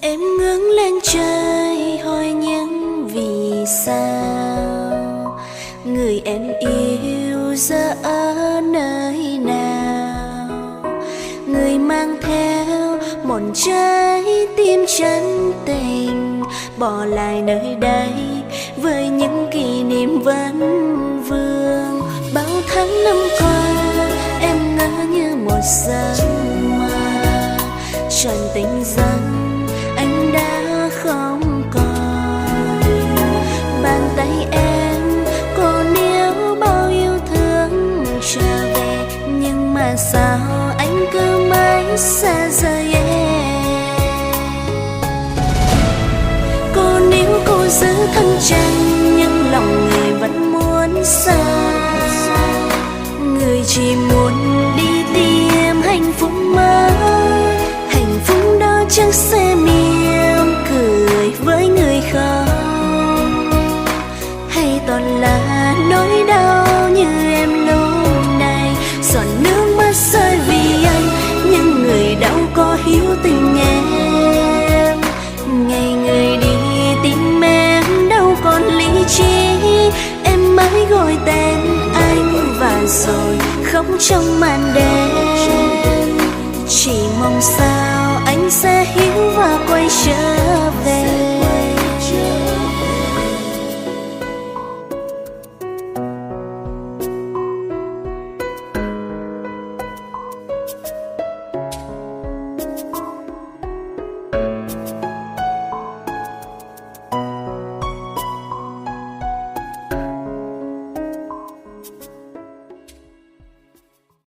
Em ngước lên trời hỏi những vì sao người em yêu giờ ở nơi nào. Người mang theo một trái tim chân tình, bỏ lại nơi đây với những kỷ niệm vẫn vương. Bao tháng năm qua em ngỡ như một giấc mơ, trần tình rằng anh đã không còn. Bàn tay em cô níu bao yêu thương trở về, nhưng mà sao anh cứ mãi xa rời em. Cô níu cô giữ thân chân, nhưng lòng người vẫn muốn xa. Người chỉ muốn đi tìm hạnh phúc mới, hạnh phúc đó chắc sẽ mỉm cười với người không, hay toàn là nỗi đau như em lúc này. Giọt nước mắt rơi vì anh, nhưng người đâu có hiểu tình em. Ngày người đi tim em đâu còn lý trí, em mãi gọi tên anh và rồi khóc trong màn đêm. Chỉ mong sao anh sẽ hiểu và quay trở về.